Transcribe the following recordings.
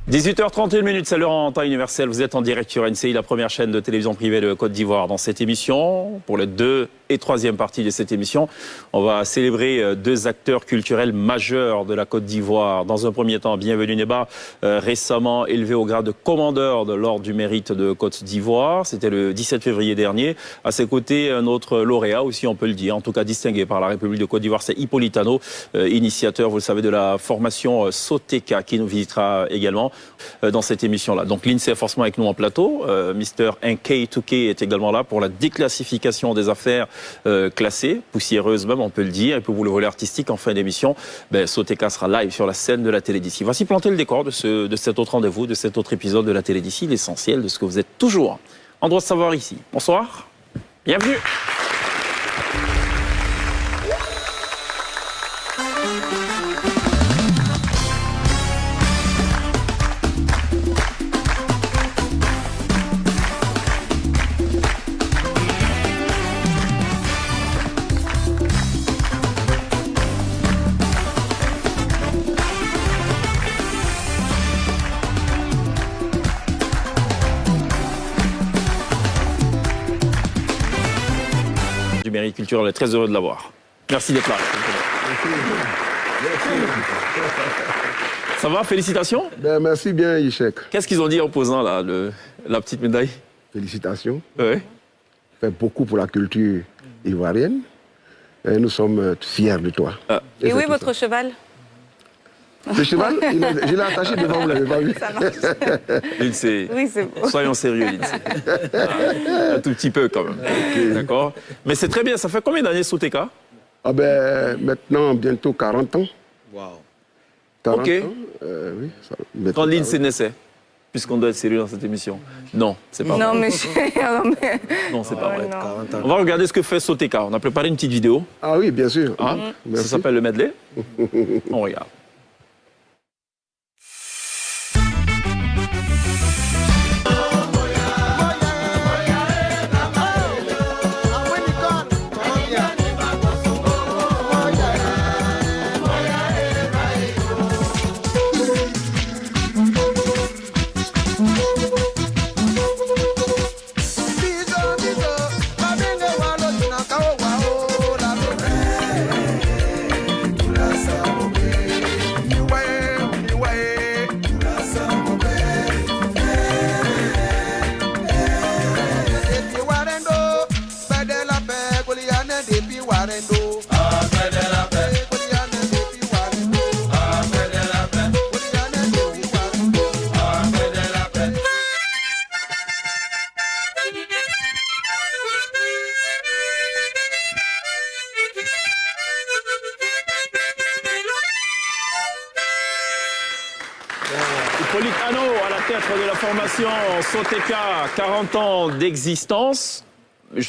18h31, c'est l'heure en temps universel. Vous êtes en direct sur NCI, la première chaîne de télévision privée de Côte d'Ivoire. Dans cette émission, pour les 2e et 3e partie de cette émission, on va célébrer 2 acteurs culturels majeurs de la Côte d'Ivoire. Dans un premier temps, Bienvenue Neba, récemment élevé au grade de commandeur de l'Ordre du Mérite de Côte d'Ivoire. C'était le 17 février dernier. À ses côtés, un autre lauréat aussi, on peut le dire, en tout cas distingué par la République de Côte d'Ivoire, c'est Hippolyte Ano, initiateur, vous le savez, de la formation Soteka, qui nous visitera également dans cette émission-là. Donc l'INSEE est forcément avec nous en plateau. Mr. Nkei est également là pour la déclassification des affaires classées, poussiéreuses même, on peut le dire. Et pour vous, le volet artistique, en fin d'émission, Soteka sera live sur la scène de la télé d'ici. Voici planter le décor de cet autre rendez-vous, de cet autre épisode de la télé d'ici, l'essentiel de ce que vous êtes toujours en droit de savoir ici. Bonsoir, bienvenue. Du Mérite culturel, on est très heureux de l'avoir. Merci d'être là. Merci. Ça va, félicitations. Merci bien, Ishek. Qu'est-ce qu'ils ont dit en posant là, la petite médaille? Félicitations. Oui. Fait beaucoup pour la culture ivoirienne. Et nous sommes fiers de toi. Et où est votre cheval? Le cheval, je l'ai attaché devant, vous ne l'avez pas vu. Ça marche. L'INSEE. Oui, c'est beau. Soyons sérieux, l'INSEE. Un tout petit peu quand même. Okay. D'accord. Mais c'est très bien. Ça fait combien d'années Soteka? Maintenant, bientôt 40 ans. Wow. 40 ok. Ans, oui, quand l'INSEE naissait, puisqu'on doit être sérieux dans cette émission. Non, c'est pas non, vrai. Non, c'est pas vrai. Non. On va regarder ce que fait Soteka. On a préparé une petite vidéo. Ah oui, bien sûr. Ah, ça s'appelle le medley. On regarde. Hippolyte Ano à la tête de la formation Soteka, 40 ans d'existence.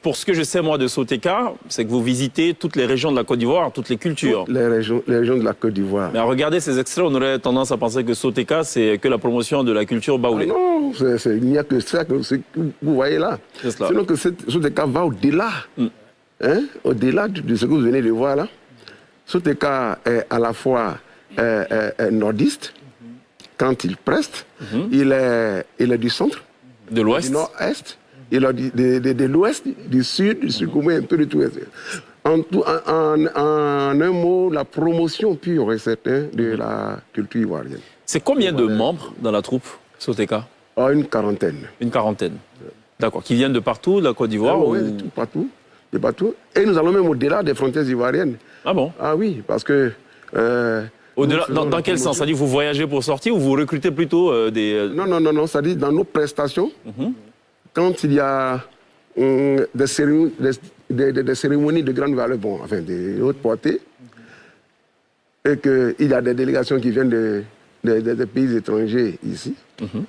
Pour ce que je sais, moi, de Soteka, c'est que vous visitez toutes les régions de la Côte d'Ivoire, toutes les cultures. Toutes les régions de la Côte d'Ivoire. Mais à regarder ces extraits, on aurait tendance à penser que Soteka, c'est que la promotion de la culture baoulée. Ah non, il n'y a que ça que vous voyez là. Sinon que Soteka va au-delà. Hein, au-delà de ce que vous venez de voir là. Soteka est à la fois nordiste, quand il preste, il est du centre, de l'ouest, du nord-est, il est de l'ouest, du sud, un peu de tout. En un mot, la promotion pure et certaine de la culture ivoirienne. C'est combien de membres dans la troupe Soteka? Une quarantaine. Une quarantaine. D'accord. Qui viennent de partout, de la Côte d'Ivoire? Oui, partout. De partout. Et nous allons même au-delà des frontières ivoiriennes. Ah bon? Ah oui, parce que... dans quel sens? C'est-à-dire que vous voyagez pour sortir ou vous recrutez plutôt des... Non. C'est-à-dire dans nos prestations, quand il y a des cérémonies de grande valeur, de haute portée, et qu'il y a des délégations qui viennent des pays étrangers ici,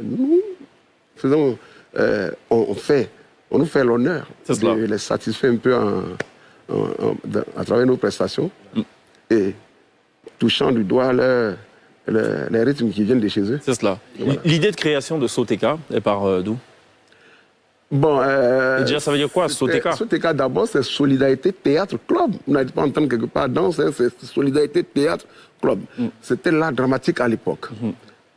nous faisons... on nous fait l'honneur de les satisfaire un peu à travers nos prestations et touchant du doigt les rythmes qui viennent de chez eux. C'est cela. Voilà. L'idée de création de Soteka est par d'où? Bon, et déjà, ça veut dire quoi, Soteka? Soteka, d'abord, c'est Solidarité Théâtre Club. Vous n'allez pas entendre quelque part danse, c'est Solidarité Théâtre Club. C'était l'art dramatique à l'époque.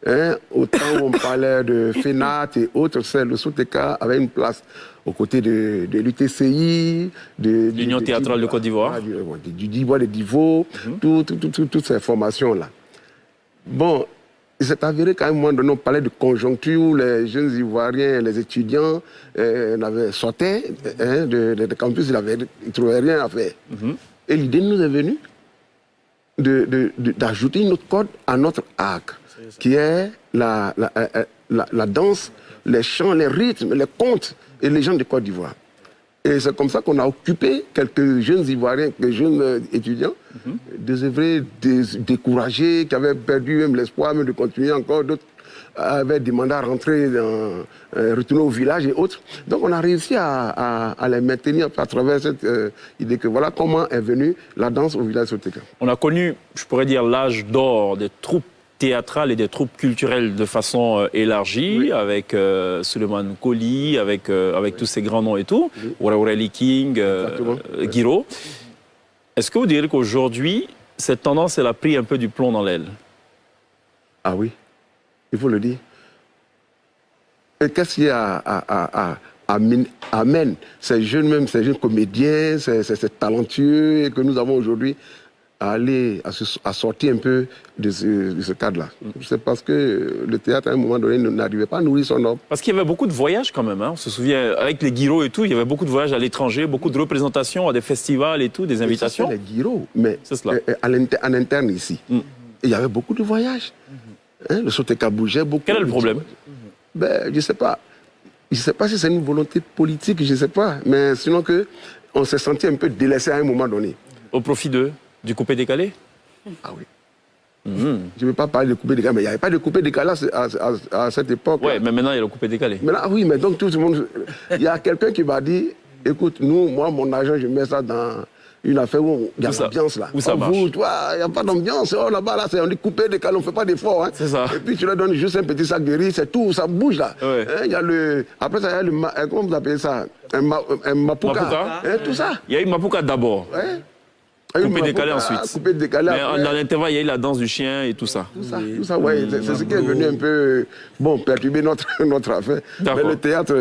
Hein, au temps où on parlait de FENAT et autres, le Soteka avait une place aux côtés de l'UTCI, l'Union théâtrale de Côte d'Ivoire, du Divoire, de Divo, toutes ces formations-là. Bon, il s'est avéré qu'à un moment donné, on parlait de conjoncture où les jeunes Ivoiriens, les étudiants sortaient de campus, ils ne trouvaient rien à faire. Et l'idée nous est venue d'ajouter une autre corde à notre arc, qui est la danse, les chants, les rythmes, les contes et les gens de Côte d'Ivoire. Et c'est comme ça qu'on a occupé quelques jeunes Ivoiriens, quelques jeunes étudiants, des œuvrés découragés, qui avaient perdu même l'espoir même de continuer encore, d'autres avaient demandé à rentrer, retourner au village et autres. Donc on a réussi à les maintenir à travers cette idée que voilà comment est venue la danse au village Soteka. On a connu, je pourrais dire, l'âge d'or des troupes théâtrales et des troupes culturelles de façon élargie, avec Suleiman Koli, avec tous ces grands noms et tout, Aurélie King, Guiro. Est-ce que vous direz qu'aujourd'hui, cette tendance, elle a pris un peu du plomb dans l'aile? Ah oui, il faut le dire. Et qu'est-ce qui amène ces jeunes comédiens, ces talentueux que nous avons aujourd'hui à sortir un peu de ce cadre-là? C'est parce que le théâtre, à un moment donné, n'arrivait pas à nourrir son homme. Parce qu'il y avait beaucoup de voyages quand même. Hein. On se souvient, avec les Guiro et tout, il y avait beaucoup de voyages à l'étranger, beaucoup de représentations à des festivals et tout, des invitations. C'est les Guiro, mais en interne ici. Il y avait beaucoup de voyages. Hein, le Soteka bougeait beaucoup. Quel est le problème? Ben, je ne sais pas. Je ne sais pas si c'est une volonté politique, je ne sais pas. Mais sinon on s'est senti un peu délaissé à un moment donné. Au profit du coupé-décalé? Ah oui. Je ne veux pas parler de coupé-décalé, mais il n'y avait pas de coupé-décalé à cette époque. Oui, mais maintenant il y a le coupé-décalé. Oui, mais donc tout le monde... Il y a quelqu'un qui m'a dit, écoute, moi, mon argent, je mets ça dans une affaire où il y a l'ambiance là. Où ça marche? Vous, toi, il n'y a pas d'ambiance. Oh, là-bas, là, on dit coupé-décalé, on ne fait pas d'effort. Hein. C'est ça. Et puis tu leur donnes juste un petit sac de riz, c'est tout, ça bouge là. Ouais. Hein, y a après, ça, il y a comment vous appelez ça? Un mapuka. Hein, tout ça. Il y a eu Mapuka d'abord. Ouais. Coupé-décalé ensuite. Coupé-décalé mais après. dans l'intervalle, il y a eu la danse du chien et tout ça. Tout ça, ouais. C'est ce qui est venu un peu perturber notre affaire. Mais le théâtre,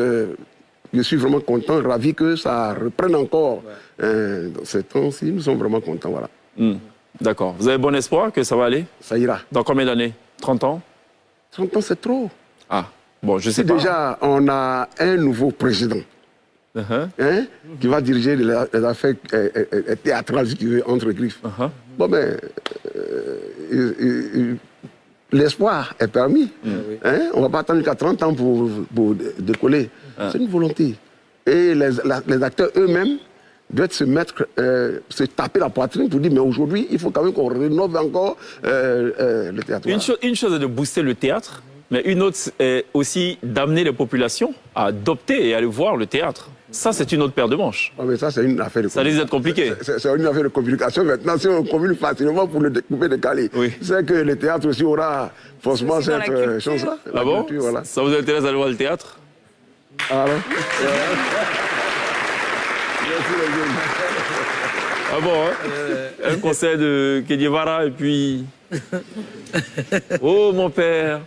je suis vraiment content, ravi que ça reprenne encore. Dans ces temps-ci, nous sommes vraiment contents, voilà. D'accord. Vous avez bon espoir que ça va aller? Ça ira. Dans combien d'années? 30 ans? 30 ans, c'est trop. Ah, bon, je sais pas. Déjà, on a un nouveau président. Qui va diriger les affaires théâtrales, si tu veux, entre griffes. Bon, ben, l'espoir est permis. On ne va pas attendre jusqu'à 30 ans pour décoller. C'est une volonté. Et les acteurs eux-mêmes doivent se taper la poitrine pour dire, mais aujourd'hui, il faut quand même qu'on rénove encore le théâtre. Une chose est de booster le théâtre, mais une autre est aussi d'amener les populations à adopter et à aller voir le théâtre. Ça, c'est une autre paire de manches. Mais ça, c'est une affaire de ça risque d'être compliqué. C'est une affaire de communication. Maintenant, si on communique facilement pour le découper, décaler, c'est que le théâtre aussi aura forcément cette chance-là. Ah bon? Voilà. Ça vous intéresse d'aller voir le théâtre? Alors Ah bon, hein? Un concert de Kedivara et puis... Oh mon père,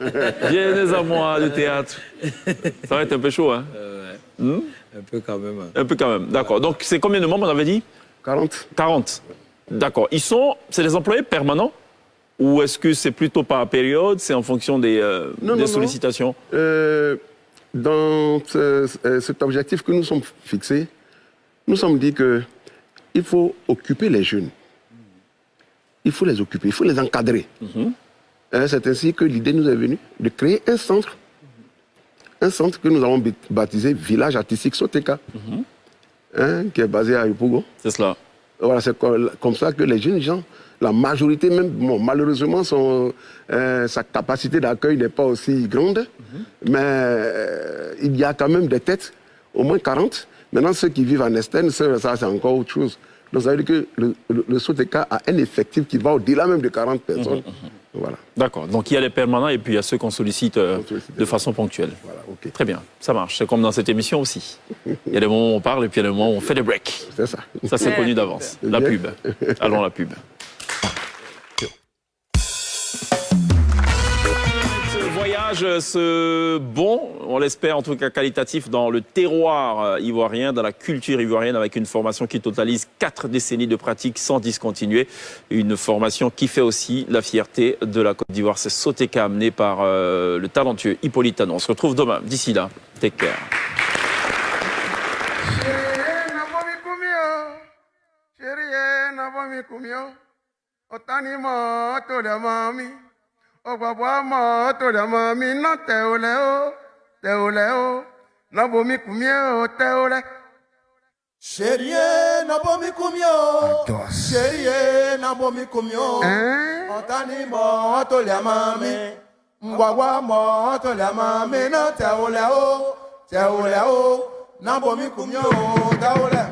viens à moi, le théâtre. Ça va être un peu chaud, hein? Un peu quand même. Un peu quand même, d'accord. Donc c'est combien de membres on avait dit? 40. 40. D'accord. C'est des employés permanents? Ou est-ce que c'est plutôt par période? C'est en fonction des sollicitations? Dans cet objectif que nous sommes fixés, nous sommes dit qu'il faut occuper les jeunes. Il faut les occuper, il faut les encadrer. C'est ainsi que l'idée nous est venue de créer un centre que nous avons baptisé Village Artistique Soteka, qui est basé à Yopougon. C'est cela. Voilà, c'est comme ça que les jeunes gens, la majorité même, malheureusement, sa capacité d'accueil n'est pas aussi grande, mais il y a quand même des têtes, au moins 40. Maintenant, ceux qui vivent en externe, ça c'est encore autre chose. Donc ça veut dire que le Soteka a un effectif qui va au-delà même de 40 personnes. Voilà. D'accord. Donc il y a les permanents et puis il y a ceux qu'on sollicite de façon ponctuelle. Voilà, okay. Très bien, ça marche. C'est comme dans cette émission aussi. Il y a des moments où on parle et puis il y a des moments où on fait des breaks. C'est ça. Ça c'est connu d'avance. La pub. Allons la pub. ménage ce bond, on l'espère en tout cas qualitatif, dans le terroir ivoirien, dans la culture ivoirienne, avec une formation qui totalise 4 décennies de pratique sans discontinuer. Une formation qui fait aussi la fierté de la Côte d'Ivoire. C'est Sotéka, amené par le talentueux Hippolyte Anon. On se retrouve demain. D'ici là, take care. Ogbagba mo to le mo mi no te ole o no bo mi kumie o te ole Chérie na bo mi kumio Chérie na bo mi kumio Otani mo to le mami Ogbagba mo to le mami no te ole o na bo mi kumio te ole.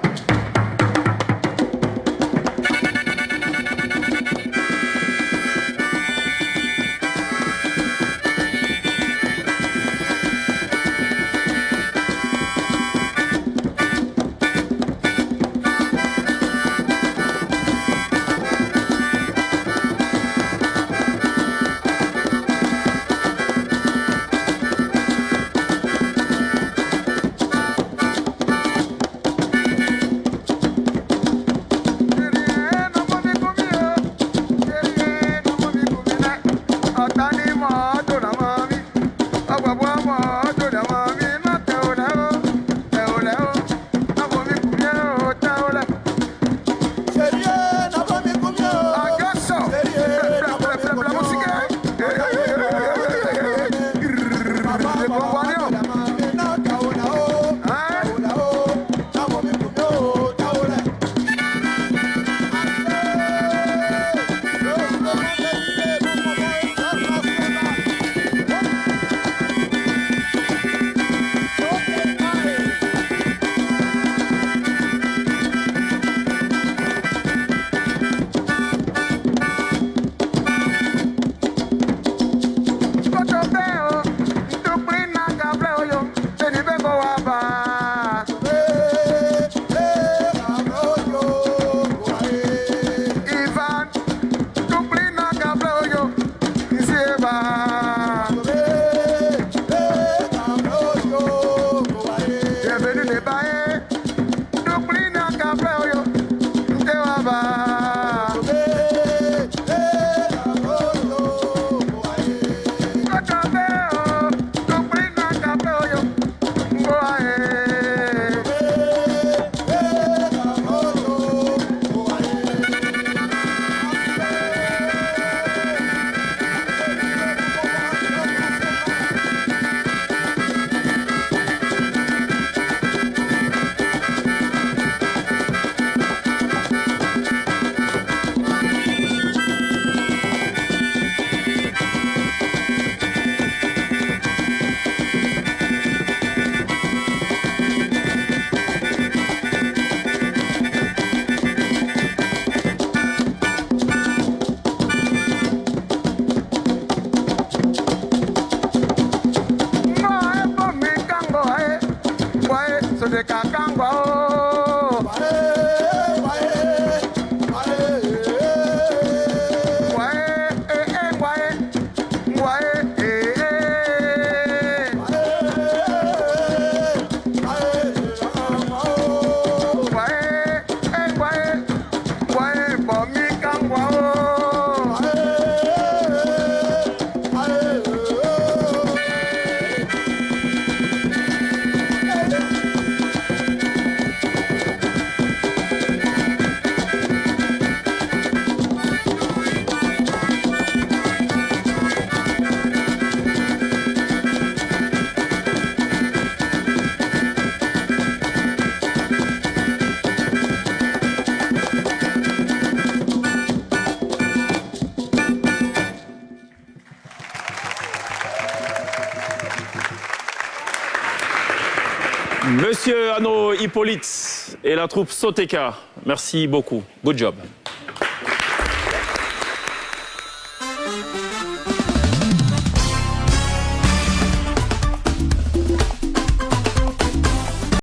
Monsieur Ano Hippolyte et la troupe Sotéka, merci beaucoup. Good job.